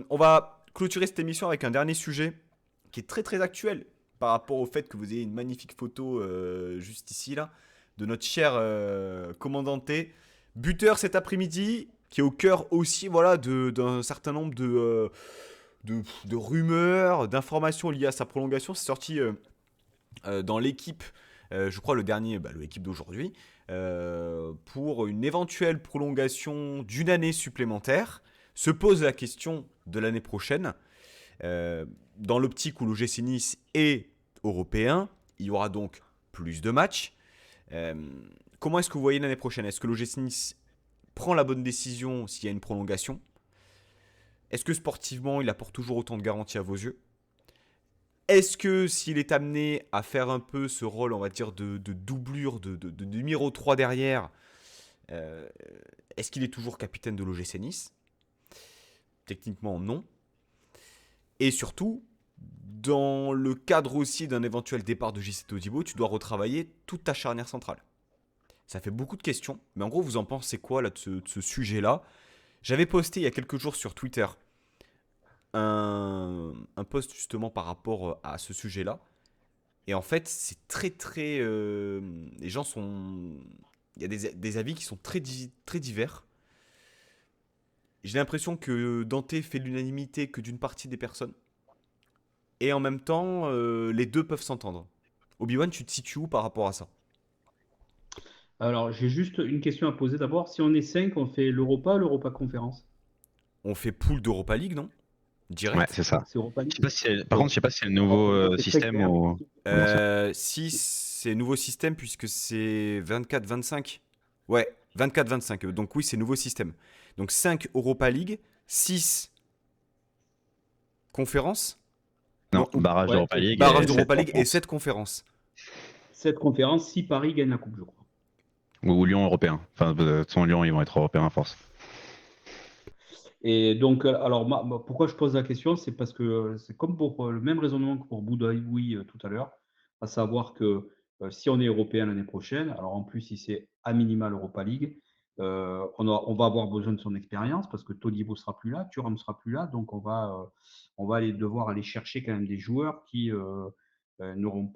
On va clôturer cette émission avec un dernier sujet qui est très très actuel par rapport au fait que vous ayez une magnifique photo juste ici là de notre cher commandant T, buteur cet après-midi, qui est au cœur aussi voilà d'un certain nombre de rumeurs, d'informations liées à sa prolongation. C'est sorti dans l'équipe, je crois le dernier, l'équipe d'aujourd'hui, pour une éventuelle prolongation d'une année supplémentaire. Se pose la question de l'année prochaine. Dans l'optique où l'OGC Nice est européen, il y aura donc plus de matchs. Euh, Comment est-ce que vous voyez l'année prochaine? Est-ce que l'OGC Nice prend la bonne décision s'il y a une prolongation? Est-ce que sportivement, il apporte toujours autant de garanties à vos yeux? Est-ce que s'il est amené à faire un peu ce rôle, on va dire, de doublure, de numéro 3 derrière, euh, est-ce qu'il est toujours capitaine de l'OGC Nice? Techniquement, non. Et surtout, dans le cadre aussi d'un éventuel départ de JC Todibo, tu dois retravailler toute ta charnière centrale. Ça fait beaucoup de questions, mais en gros, vous en pensez quoi là, de ce sujet-là? J'avais posté il y a quelques jours sur Twitter un post justement par rapport à ce sujet-là. Et en fait, c'est très très... les gens sont... Il y a des avis qui sont très divers. J'ai l'impression que Dante fait l'unanimité que d'une partie des personnes. Et en même temps, les deux peuvent s'entendre. Obi-Wan, tu te situes où par rapport à ça? Alors, j'ai juste une question à poser d'abord. Si on est 5, on fait l'Europa ou l'Europa Conférence? On fait pool d'Europa League, non? Ouais, Direct. c'est ça. C'est Europa Je sais League. pas si par contre, Donc, je sais pas si c'est le alors nouveau comme ça, c'est très système clair. ou l'ancien. Si c'est nouveau système puisque c'est 24-25. Ouais, 24-25. Donc oui, c'est nouveau système. Donc 5 Europa League, 6 conférences. Non, Non, barrage Ouais, d'Europa League barrage et 7 d'Europa League et conférences. 7 conférences. cette conférence, si Paris gagne la Coupe, je crois. Ou Lyon européen. Enfin, de toute façon, Lyon, ils vont être européens à force. Et donc, alors, pourquoi je pose la question? C'est parce que c'est comme pour le même raisonnement que pour Boudaoui tout à l'heure, à savoir que si on est européen l'année prochaine, alors en plus, si c'est à minima l'Europa League, on va avoir besoin de son expérience parce que Todibo sera plus là, Thuram sera plus là, donc on va devoir aller chercher quand même des joueurs qui seront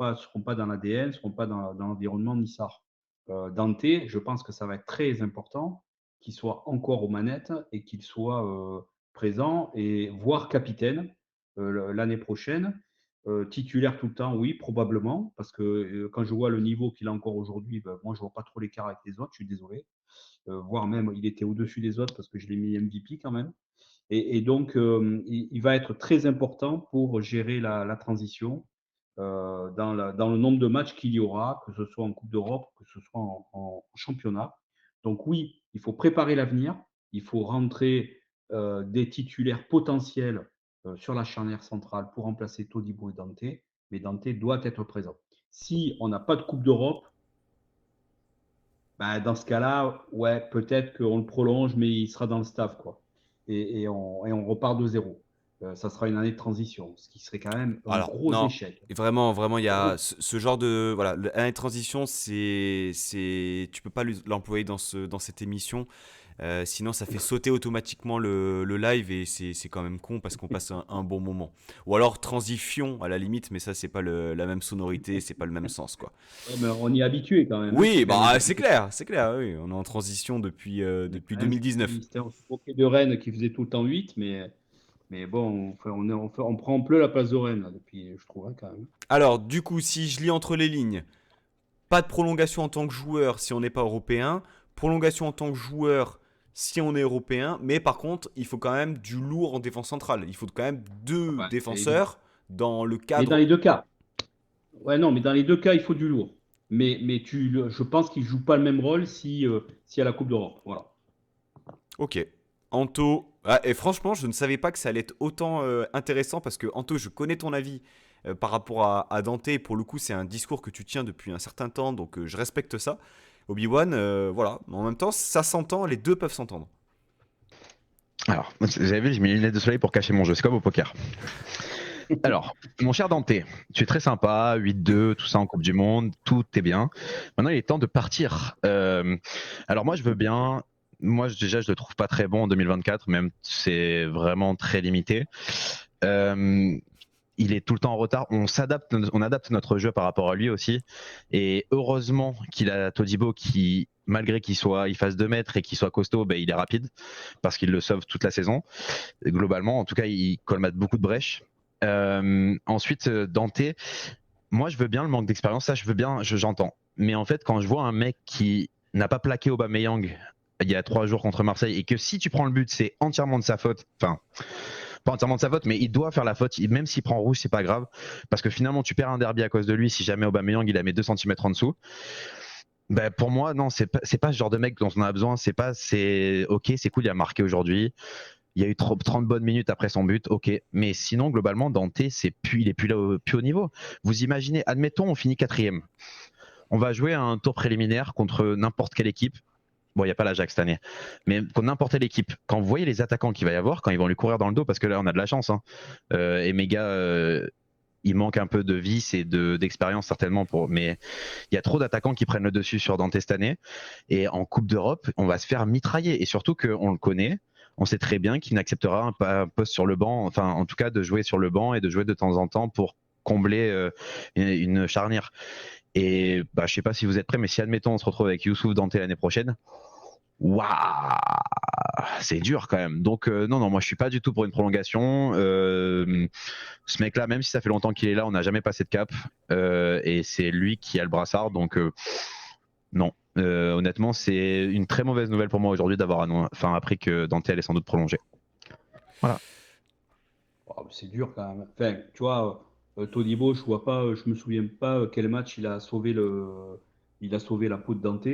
pas dans l'ADN, seront pas dans l'environnement Nissar. Dante, je pense que ça va être très important qu'il soit encore aux manettes et qu'il soit présent et voire capitaine l'année prochaine. Titulaire tout le temps, oui, probablement, parce que quand je vois le niveau qu'il a encore aujourd'hui, ben, moi je vois pas trop l'écart avec les autres, je suis désolé. Voire même il était au-dessus des autres parce que je l'ai mis MVP quand même. Et donc il va être très important pour gérer la transition dans le nombre de matchs qu'il y aura, que ce soit en Coupe d'Europe, que ce soit en championnat. Donc oui, il faut préparer l'avenir, il faut rentrer des titulaires potentiels sur la charnière centrale pour remplacer Todibo et Dante, mais Dante doit être présent. Si on n'a pas de Coupe d'Europe, ben, dans ce cas-là, ouais, peut-être qu'on le prolonge, mais il sera dans le staff, quoi. Et on repart de zéro. Ça sera une année de transition, ce qui serait quand même un Alors, gros non, échec. vraiment, vraiment, il y a Gros. ce genre de. Voilà, l'année de transition, tu peux pas l'employer dans cette émission. Sinon, ça fait sauter automatiquement le live et c'est quand même con parce qu'on passe un bon moment. Ou alors transition à la limite, mais ça, c'est pas la même sonorité, c'est pas le même sens, quoi. Ouais, mais on y est habitué quand même, hein. Ça Oui, fait un bah, depuis c'est clair, oui. On est en transition mais depuis quand même, 2019. c'était un hockey de Rennes qui faisait tout le temps 8, mais bon, on prend un peu la place de Rennes là, depuis, je trouve, hein, quand même. Alors, du coup, si je lis entre les lignes, pas de prolongation en tant que joueur si on n'est pas européen. Prolongation en tant que joueur si on est européen. Mais par contre, il faut quand même du lourd en défense centrale. Il faut quand même deux Ouais, défenseurs dans le mais dans cadre. les deux cas, ouais, non, mais dans les deux cas, il faut du lourd. Mais je pense qu'il ne joue pas le même rôle si à la Coupe d'Europe. Voilà. Ok. Anto. Ah, et franchement, je ne savais pas que ça allait être autant intéressant parce que Anto, je connais ton avis par rapport à Dante. Pour le coup, c'est un discours que tu tiens depuis un certain temps, donc je respecte ça. Obi-Wan, voilà. En même temps, ça s'entend, les deux peuvent s'entendre. Alors, vous avez vu, j'ai mis les lunettes de soleil pour cacher mon jeu. C'est comme au poker. Alors, mon cher Dante, tu es très sympa, 8-2, tout ça en Coupe du Monde, tout est bien. Maintenant, il est temps de partir. Alors moi, je veux bien moi, déjà, je le trouve pas très bon en 2024, même c'est vraiment très limité. Il est tout le temps en retard. On adapte notre jeu par rapport à lui aussi. Et heureusement qu'il a Todibo qui, malgré il fasse 2 mètres et qu'il soit costaud, il est rapide parce qu'il le sauve toute la saison. Et globalement, en tout cas, il colmate beaucoup de brèches. Ensuite, Dante, moi, je veux bien le manque d'expérience. Ça, je veux bien, j'entends. Mais en fait, quand je vois un mec qui n'a pas plaqué Aubameyang il y a 3 jours contre Marseille et que si tu prends le but, c'est entièrement de sa faute. Enfin, pas entièrement de sa faute, mais il doit faire la faute. Même s'il prend rouge, c'est pas grave. Parce que finalement, tu perds un derby à cause de lui si jamais Aubameyang il a mis 2 cm en dessous. Pour moi, non, c'est pas ce genre de mec dont on a besoin. C'est ok, c'est cool, il a marqué aujourd'hui. Il y a eu 30 bonnes minutes après son but, ok. Mais sinon, globalement, Dante, il est plus là, plus au niveau. Vous imaginez, admettons, on finit 4e. On va jouer un tour préliminaire contre n'importe quelle équipe. Bon, il n'y a pas l'Ajax cette année, mais contre n'importe quelle équipe, quand vous voyez les attaquants qu'il va y avoir, quand ils vont lui courir dans le dos, parce que là, on a de la chance, hein, et Mega, il manque un peu de vis et d'expérience certainement, mais il y a trop d'attaquants qui prennent le dessus sur Dante cette année, et en Coupe d'Europe, on va se faire mitrailler, et surtout qu'on le connaît, on sait très bien qu'il n'acceptera un poste sur le banc, enfin, en tout cas, de jouer sur le banc et de jouer de temps en temps pour combler une charnière. Et je sais pas si vous êtes prêts, mais si admettons on se retrouve avec Youssouf Dante l'année prochaine, waouh, c'est dur quand même. Donc non, moi je suis pas du tout pour une prolongation. Ce mec-là, même si ça fait longtemps qu'il est là, on n'a jamais passé de cap, et c'est lui qui a le brassard. Donc non, honnêtement, c'est une très mauvaise nouvelle pour moi aujourd'hui d'avoir appris que Dante allait sans doute prolonger. Voilà. Oh, c'est dur quand même. Enfin, tu vois, Todibo, je me souviens pas quel match il a sauvé la peau de Dante.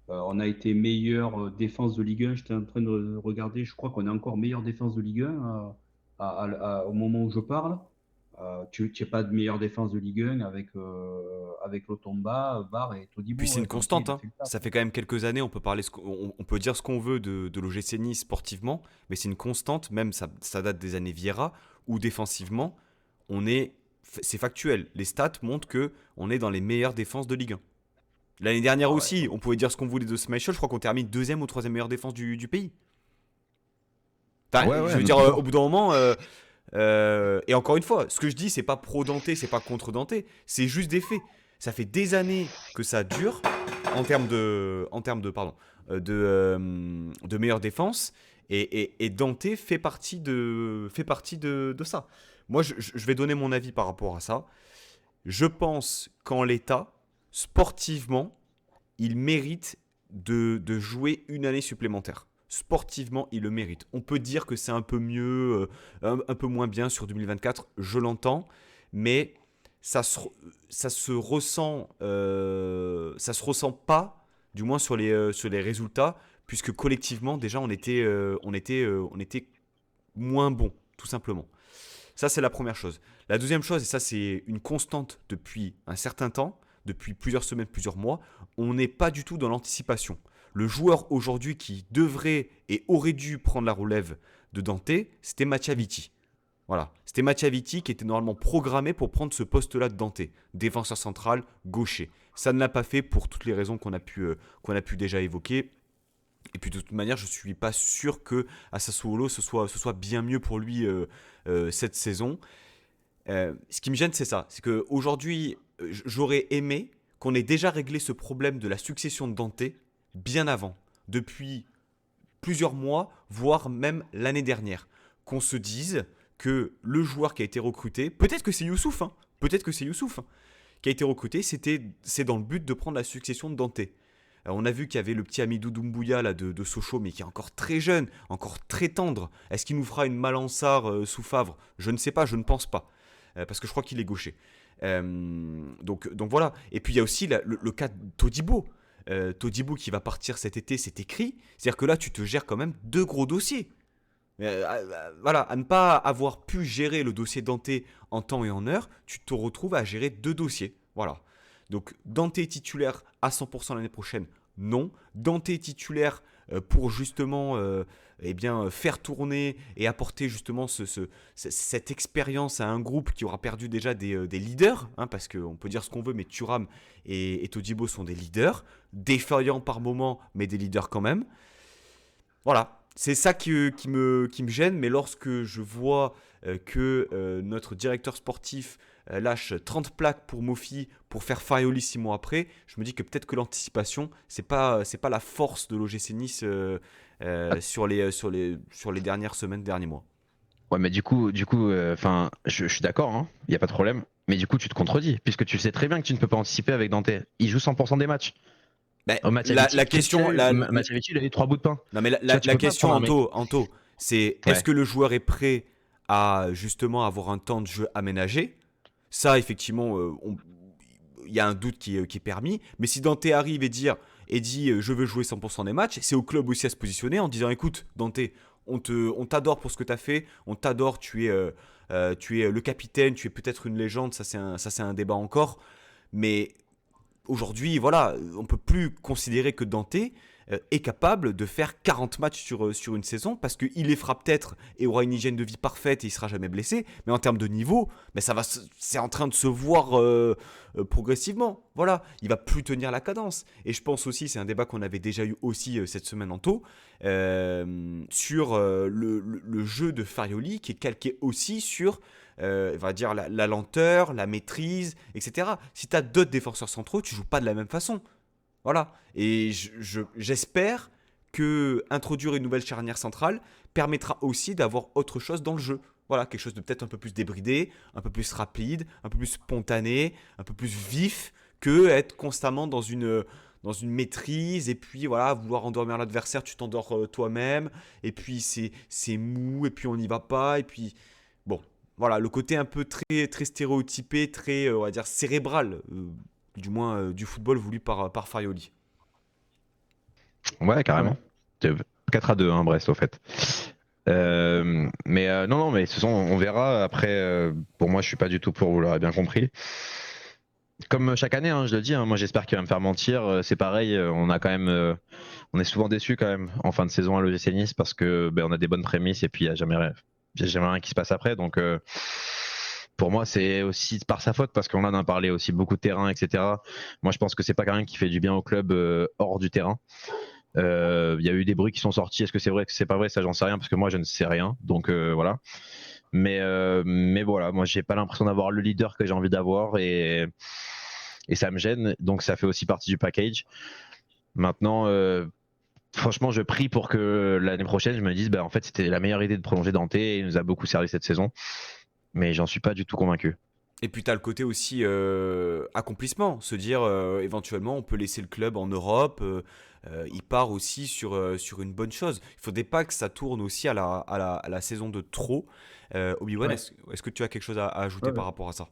On a été meilleure défense de Ligue 1. J'étais en train de regarder, je crois qu'on est encore meilleure défense de Ligue 1 au moment où je parle. Tu n'es pas de meilleure défense de Ligue 1 avec Lotomba, Var et Puis Todibo. c'est une Dante, constante, il a hein. fait le taf. Ça fait quand même quelques années, on peut dire ce qu'on veut de l'OGC Nice sportivement, mais c'est une constante, même ça date des années Vieira, où défensivement, c'est factuel. Les stats montrent que on est dans les meilleures défenses de Ligue 1. L'année dernière Ah ouais. aussi, on pouvait dire ce qu'on voulait de Schmeichel, je crois qu'on termine 2e ou 3e meilleure défense du pays. Enfin, Ouais, je veux mais dire, toujours. au bout d'un moment, et encore une fois, ce que je dis, c'est pas pro Dante, c'est pas contre Dante, c'est juste des faits. Ça fait des années que ça dure en termes de meilleure défense, et Dante fait partie de ça. Moi, je vais donner mon avis par rapport à ça. Je pense qu'en l'état, sportivement, il mérite de jouer une année supplémentaire. Sportivement, il le mérite. On peut dire que c'est un peu mieux, un peu moins bien sur 2024, je l'entends, mais ça se ressent, ça se ressent pas, du moins sur les résultats, puisque collectivement, déjà, on était moins bon, tout simplement. Ça, c'est la première chose. La deuxième chose, et ça, c'est une constante depuis un certain temps, depuis plusieurs semaines, plusieurs mois, on n'est pas du tout dans l'anticipation. Le joueur aujourd'hui qui devrait et aurait dû prendre la relève de Dante, c'était Macchiaviti. Voilà, c'était Macchiaviti qui était normalement programmé pour prendre ce poste-là de Dante, défenseur central, gaucher. Ça ne l'a pas fait pour toutes les raisons qu'on a pu déjà évoquer. Et puis de toute manière, je ne suis pas sûr que à Sassuolo ce soit bien mieux pour lui cette saison. Ce qui me gêne, c'est ça. C'est qu'aujourd'hui, j'aurais aimé qu'on ait déjà réglé ce problème de la succession de Dante bien avant, depuis plusieurs mois, voire même l'année dernière. Qu'on se dise que le joueur qui a été recruté, peut-être que c'est Youssouf, hein, peut-être que c'est Youssouf, hein, qui a été recruté, c'est dans le but de prendre la succession de Dante. On a vu qu'il y avait le petit Amidou Doumbouya là, de Sochaux, mais qui est encore très jeune, encore très tendre. Est-ce qu'il nous fera une Malansar sous Favre? Je ne sais pas, je ne pense pas. Parce que je crois qu'il est gaucher. Donc voilà. Et puis il y a aussi le cas de Todibo. Todibo qui va partir cet été, c'est écrit. C'est-à-dire que là, tu te gères quand même 2 gros dossiers. Voilà, à ne pas avoir pu gérer le dossier Dante en temps et en heure, tu te retrouves à gérer 2 dossiers. Voilà. Donc Dante est titulaire à 100% l'année prochaine, non. Dante est titulaire pour justement faire tourner et apporter justement cette expérience à un groupe qui aura perdu déjà des leaders, hein, parce qu'on peut dire ce qu'on veut, mais Thuram et Todibo sont des leaders, défaillants par moment, mais des leaders quand même. Voilà, c'est ça qui me gêne, mais lorsque je vois que notre directeur sportif lâche 30 plaques pour Mofi pour faire Farioli 6 mois après, je me dis que peut-être que l'anticipation, c'est pas la force de l'OGC Nice sur les dernières semaines, derniers mois. Ouais, mais enfin, je suis d'accord, hein, il n'y a pas de problème. Mais du coup, tu te contredis, puisque tu sais très bien que tu ne peux pas anticiper avec Dante. Il joue 100% des matchs. Ben, Au match la Avicii, qu'est-ce qu'il a question, eu Match Avicii, il a eu 3 bouts de pain. non, mais la, Tu la- vois, tu la peux pas question, prendre un mec. C'est est-ce Ouais. que le joueur est prêt à justement avoir un temps de jeu aménagé? Ça, effectivement, il y a un doute qui est permis. Mais si Dante arrive et dit je veux jouer 100% des matchs, c'est au club aussi à se positionner en disant écoute, Dante, on t'adore pour ce que tu as fait, on t'adore, tu es le capitaine, tu es peut-être une légende, ça c'est un débat encore. Mais aujourd'hui, voilà, on peut plus considérer que Dante est capable de faire 40 matchs sur une saison parce qu'il les fera peut-être et aura une hygiène de vie parfaite et il sera jamais blessé. Mais en termes de niveau, mais c'est en train de se voir progressivement. Voilà, il va plus tenir la cadence. Et je pense aussi, c'est un débat qu'on avait déjà eu aussi cette semaine en tôt, sur le jeu de Farioli qui est calqué aussi sur on va dire la lenteur, la maîtrise, etc. Si tu as d'autres défenseurs centraux, tu joues pas de la même façon. Voilà. Et j'espère que introduire une nouvelle charnière centrale permettra aussi d'avoir autre chose dans le jeu. Voilà, quelque chose de peut-être un peu plus débridé, un peu plus rapide, un peu plus spontané, un peu plus vif que être constamment dans une maîtrise et puis voilà, vouloir endormir l'adversaire, tu t'endors toi-même et puis c'est mou et puis on n'y va pas et puis bon, voilà, le côté un peu très, très stéréotypé, très, on va dire, cérébral, du moins du football voulu par Farioli. Ouais, Ouais. carrément. 4-2, hein, Brest, au fait. Non, non, mais ce sont, on verra. Après, pour moi, je suis pas du tout pour, vous l'aurez bien compris. Comme chaque année, hein, je le dis, hein, moi j'espère qu'il va me faire mentir. C'est pareil, on est souvent déçus quand même en fin de saison à l'OGC Nice parce que on a des bonnes prémices et puis il y a jamais rien qui se passe après. Donc pour moi, c'est aussi par sa faute parce qu'on en a parlé aussi beaucoup de terrain, etc. Moi, je pense que c'est pas quelqu'un qui fait du bien au club hors du terrain. Il y a eu des bruits qui sont sortis. Est-ce que c'est vrai, que c'est pas vrai? Ça, j'en sais rien parce que moi, je ne sais rien. Donc voilà. Mais voilà, moi, j'ai pas l'impression d'avoir le leader que j'ai envie d'avoir et ça me gêne. Donc ça fait aussi partie du package. Maintenant, franchement, je prie pour que l'année prochaine, je me dise, en fait, c'était la meilleure idée de prolonger Dante et il nous a beaucoup servi cette saison. Mais j'en suis pas du tout convaincu. Et puis tu as le côté aussi accomplissement, se dire éventuellement on peut laisser le club en Europe, il part aussi sur une bonne chose. Il ne faudrait pas que ça tourne aussi à la saison de trop. Obi-Wan, Ouais. est-ce que tu as quelque chose à Ouais, ajouter par ouais. rapport à ça?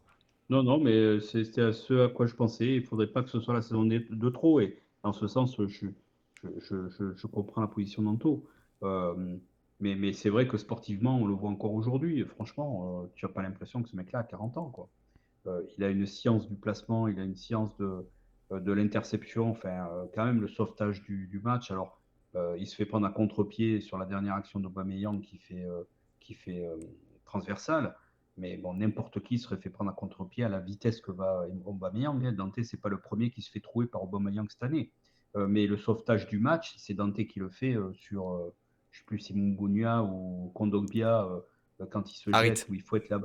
Non, non, mais c'était à ce à quoi je pensais. Il ne faudrait pas que ce soit la saison de trop. Et en ce sens, je comprends la position d'Anto. Euh, mais c'est vrai que sportivement, on le voit encore aujourd'hui. Franchement, tu n'as pas l'impression que ce mec-là a 40 ans, quoi. Il a une science du placement, il a une science de l'interception, enfin, quand même le sauvetage du match. Alors, il se fait prendre à contre-pied sur la dernière action d'Aubameyang qui fait transversale. Mais bon, n'importe qui serait fait prendre à contre-pied à la vitesse que va Aubameyang. Dante, c'est pas le premier qui se fait trouer par Aubameyang cette année. Mais le sauvetage du match, c'est Dante qui le fait sur, je ne sais plus si Mungunia ou Kondogbia, quand il se Harit, jette, où il faut être là.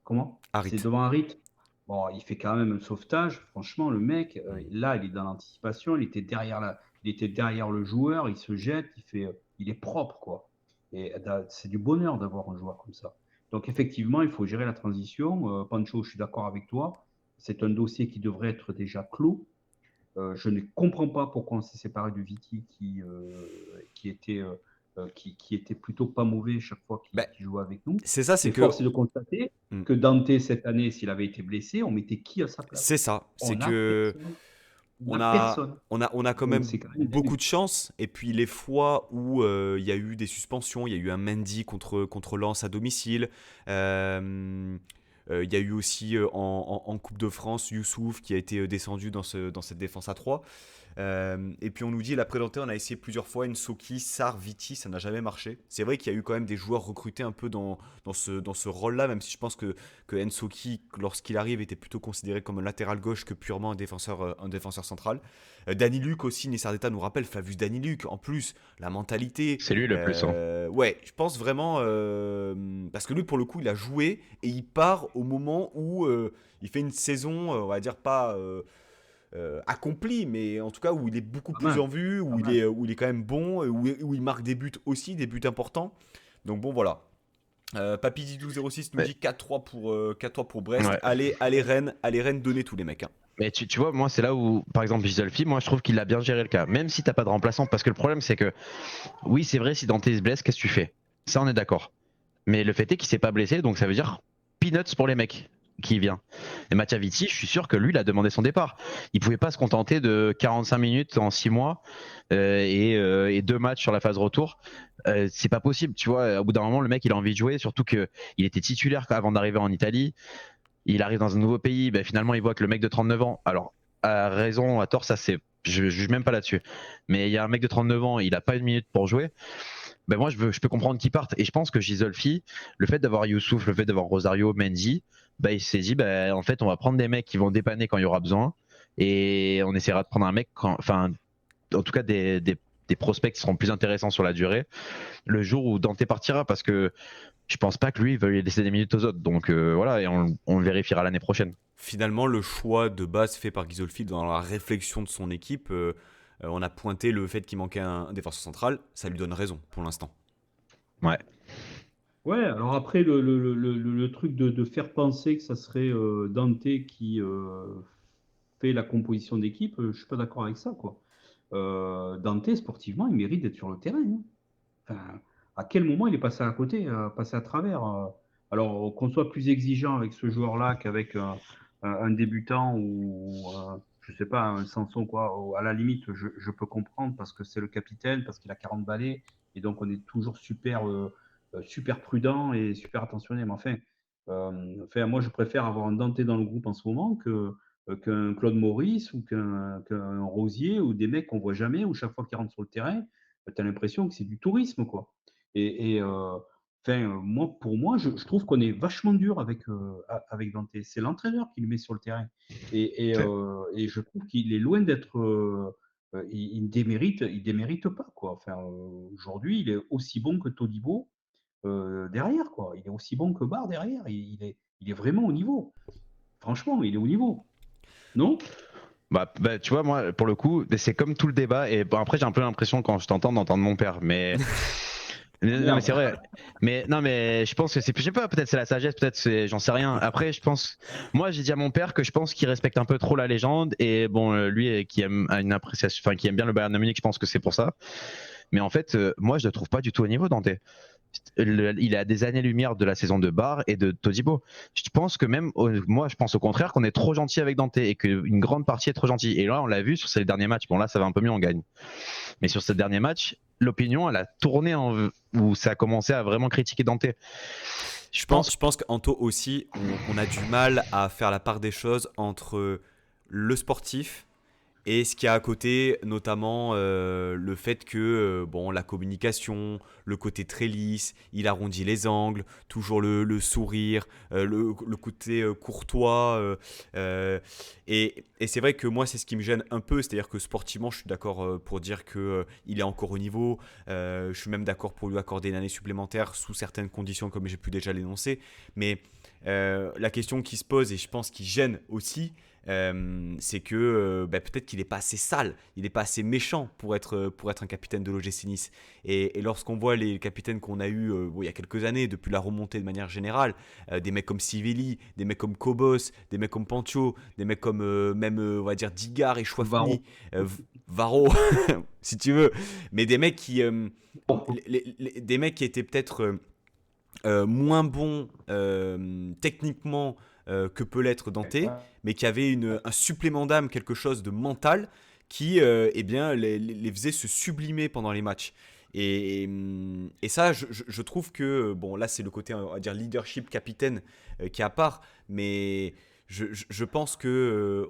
Comment? C'est Harit. devant Harit. Bon, il fait quand même un sauvetage. Franchement, le mec, là, il est dans l'anticipation. Il était derrière le joueur. Il se jette. Il est propre, quoi. Et c'est du bonheur d'avoir un joueur comme ça. Donc, effectivement, il faut gérer la transition. Pancho, je suis d'accord avec toi. C'est un dossier qui devrait être déjà clos. Je ne comprends pas pourquoi on s'est séparé du Viti qui était plutôt pas mauvais chaque fois Ben, qu'il jouait avec nous. c'est ça, c'est Mais que. force est de constater Hmm. que Dante, cette année, s'il avait été blessé, on mettait qui à sa C'est place? ça, c'est On n'a que personne. On on n'a a, personne. on a quand Donc même c'est quand même beaucoup dingue. de chance. Et puis les fois où il y a eu des suspensions, il y a eu un Mendy contre Lens à domicile. Il y a eu aussi en Coupe de France Youssouf qui a été descendu dans cette défense à 3. Et puis on nous dit l'après Dante, on a essayé plusieurs fois Nsoki, Sarr, Viti, ça n'a jamais marché. C'est vrai qu'il y a eu quand même des joueurs recrutés un peu dans ce rôle-là, même si je pense que Nsoki, lorsqu'il arrive, était plutôt considéré comme un latéral gauche que purement un défenseur central. Danny Luc aussi, Nessardeta nous rappelle, Flavius Danny Luc, en plus, la mentalité. C'est lui le plus. Hein. Ouais, je pense vraiment, parce que lui, pour le coup, il a joué et il part au moment où il fait une saison, on va dire pas accompli, mais en tout cas où il est beaucoup Pas plus mal, en vue, pas mal. où il est quand même bon, où il marque des buts aussi, des buts importants. Donc bon, voilà. Papy Didou06 nous Ouais. dit 4-3 pour Brest. Ouais. Allez Rennes, donnez tous les mecs. Hein. Mais tu vois, moi, c'est là où, par exemple, Gisolfi, moi, je trouve qu'il a bien géré le cas. Même si t'as pas de remplaçant, parce que le problème, c'est que, oui, c'est vrai, si Dante se blesse, qu'est-ce que tu fais? Ça, on est d'accord. Mais le fait est qu'il s'est pas blessé, donc ça veut dire peanuts pour les mecs qui vient. Et Mattia Vitti, je suis sûr que lui, il a demandé son départ. Il pouvait pas se contenter de 45 minutes en 6 mois et 2 matchs sur la phase retour. C'est pas possible, tu vois. Au bout d'un moment, le mec, il a envie de jouer, surtout que il était titulaire avant d'arriver en Italie. Il arrive dans un nouveau pays, ben, finalement, il voit que le mec de 39 ans, alors, à raison, à tort, ça c'est. Je juge même pas là-dessus. Mais il y a un mec de 39 ans, il a pas une minute pour jouer. Ben moi, je peux comprendre qu'il parte. Et je pense que Gisolfi, le fait d'avoir Youssouf, le fait d'avoir Rosario, Mendy, ben, il s'est dit, ben, en fait, on va prendre des mecs qui vont dépanner quand il y aura besoin. Et on essaiera de prendre un mec, enfin, en tout cas, des prospects qui seront plus intéressants sur la durée le jour où Dante partira. Parce que je pense pas que lui veuille laisser des minutes aux autres. Donc voilà, et on le vérifiera l'année prochaine. Finalement, le choix de base fait par Ghisolfi dans la réflexion de son équipe, on a pointé le fait qu'il manquait un défenseur central. Ça lui donne raison pour l'instant. Ouais. Ouais, alors après, le truc de faire penser que ça serait Dante qui fait la composition d'équipe, je suis pas d'accord avec ça, quoi. Dante, sportivement, il mérite d'être sur le terrain. Hein. Enfin, à quel moment il est passé à côté, passé à travers alors, qu'on soit plus exigeant avec ce joueur-là qu'avec un débutant ou, je sais pas, un Sanson, quoi. À la limite, je peux comprendre parce que c'est le capitaine, parce qu'il a 40 balais, et donc on est toujours super prudent et super attentionné. Mais enfin, moi, je préfère avoir un Dante dans le groupe en ce moment qu'un Claude Maurice ou qu'un Rosier ou des mecs qu'on voit jamais, ou chaque fois qu'ils rentrent sur le terrain, tu as l'impression que c'est du tourisme, quoi. Et moi, pour moi, je trouve qu'on est vachement dur avec Dante. C'est l'entraîneur qui le met sur le terrain. Et je trouve qu'il est loin d'être. Il démérite pas, quoi. Enfin, aujourd'hui, il est aussi bon que Todibo derrière, quoi. Il est aussi bon que Barre derrière. Il est vraiment au niveau. Franchement, il est au niveau. Non? Bah, tu vois, moi, pour le coup, c'est comme tout le débat. Et bon, après, j'ai un peu l'impression, quand je t'entends, d'entendre mon père. Mais non, mais c'est Merde. vrai. Mais non, mais je pense que c'est, je sais pas, peut-être c'est la sagesse, peut-être c'est, j'en sais rien. Après, je pense, moi, j'ai dit à mon père que je pense qu'il respecte un peu trop la légende. Et bon, lui, qui aime a une appréciation, enfin, qui aime bien le Bayern de Munich, je pense que c'est pour ça. Mais en fait, moi, je le trouve pas du tout au niveau Dante. Il est à des années-lumière de la saison de Barre et de Todibo. Je pense que même, moi, je pense au contraire qu'on est trop gentil avec Dante et qu'une grande partie est trop gentille. Et là, on l'a vu sur ces derniers matchs. Bon, là, ça va un peu mieux, on gagne. Mais sur ces derniers matchs, l'opinion, elle a tourné où ça a commencé à vraiment critiquer Dante. Je pense qu'Anto aussi, on a du mal à faire la part des choses entre le sportif et ce qu'il y a à côté, notamment le fait que bon, la communication, le côté très lisse, il arrondit les angles, toujours le sourire, le côté courtois. Et c'est vrai que moi, c'est ce qui me gêne un peu. C'est-à-dire que sportivement, je suis d'accord pour dire qu'il est encore au niveau. Je suis même d'accord pour lui accorder une année supplémentaire sous certaines conditions, comme j'ai pu déjà l'énoncer. Mais la question qui se pose, et je pense qui gêne aussi, c'est que peut-être qu'il n'est pas assez sale, il n'est pas assez méchant pour être un capitaine de l'OGC Nice. Et lorsqu'on voit les capitaines qu'on a eu il y a quelques années, depuis la remontée de manière générale, des mecs comme Sivelli, des mecs comme Kobos, des mecs comme Pancho, des mecs comme même on va dire Digard et Varro. Chouafni, Varro, si tu veux, mais des mecs qui, des mecs qui étaient peut-être moins bons techniquement que peut l'être Dante, mais qui avaient un supplément d'âme, quelque chose de mental qui eh bien, les faisait se sublimer pendant les matchs. Et ça, je trouve que, bon, là, c'est le côté, on va dire, leadership capitaine qui est à part, mais je pense que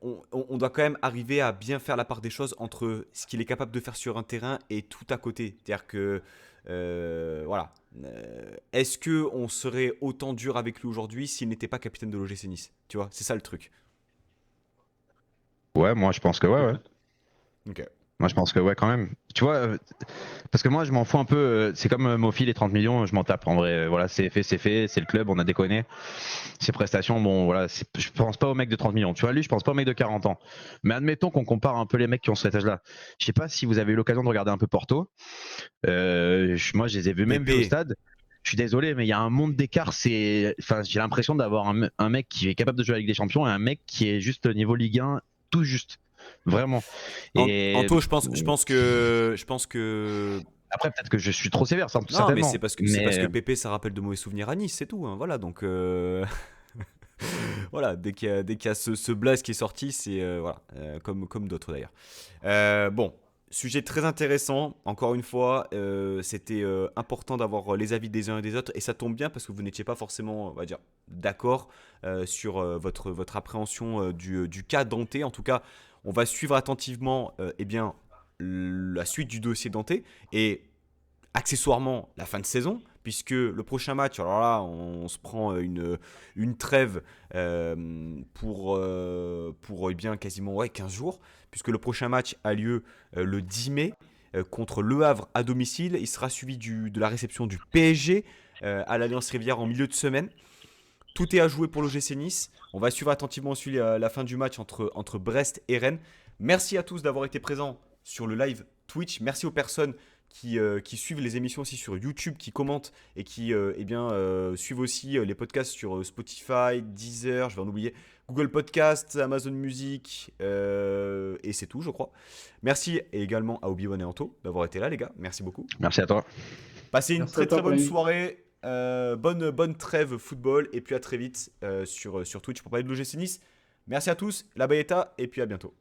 on doit quand même arriver à bien faire la part des choses entre ce qu'il est capable de faire sur un terrain et tout à côté. C'est-à-dire que, voilà. Est-ce que on serait autant dur avec lui aujourd'hui s'il n'était pas capitaine de l'OGC Nice? Tu vois, c'est ça le truc. Ouais, moi je pense que ouais. Ok. Moi je pense que ouais quand même. Tu vois, parce que moi je m'en fous un peu. C'est comme Mofi les 30 millions, je m'en tape en vrai. Voilà, c'est fait, c'est le club, on a déconné. Ses prestations, bon voilà, je pense pas au mec de 30 millions. Tu vois, lui, je pense pas au mec de 40 ans. Mais admettons qu'on compare un peu les mecs qui ont cet âge-là. Je sais pas si vous avez eu l'occasion de regarder un peu Porto. Moi je les ai vus même vus au Pépé. stade. Je suis désolé, mais il y a un monde d'écart. Enfin, j'ai l'impression d'avoir un mec qui est capable de jouer avec des champions et un mec qui est juste niveau Ligue 1, tout juste. Vraiment. Et Anto, je pense que. après, peut-être que je suis trop sévère, Non, mais certainement. c'est parce que Pépé, ça rappelle de mauvais souvenirs à Nice, c'est tout. Hein, voilà, donc voilà, dès qu'il y a ce blaze qui est sorti, c'est voilà, comme d'autres d'ailleurs. Bon, sujet très intéressant. Encore une fois, c'était important d'avoir les avis des uns et des autres, et ça tombe bien parce que vous n'étiez pas forcément, on va dire, d'accord sur votre appréhension du cas Dante. En tout cas, on va suivre attentivement, eh bien, la suite du dossier Dante et accessoirement la fin de saison, puisque le prochain match, alors là, on se prend une trêve pour eh bien, quasiment 15 jours, puisque le prochain match a lieu le 10 mai contre Le Havre à domicile. Il sera suivi de la réception du PSG à l'Alliance Rivière en milieu de semaine. Tout est à jouer pour l'OGC Nice. On va suivre attentivement aussi la fin du match entre Brest et Rennes. Merci à tous d'avoir été présents sur le live Twitch. Merci aux personnes qui suivent les émissions aussi sur YouTube, qui commentent et qui suivent aussi les podcasts sur Spotify, Deezer, je vais en oublier, Google Podcast, Amazon Music, et c'est tout, je crois. Merci également à Obi-Wan et Anto d'avoir été là, les gars. Merci beaucoup. Merci à toi. Passez une Merci à très toi très pour bonne l'invite. soirée. Bonne trêve football. Et puis à très vite sur Twitch pour parler de l'OGC Nice. Merci à tous, la Bayeta, et puis à bientôt.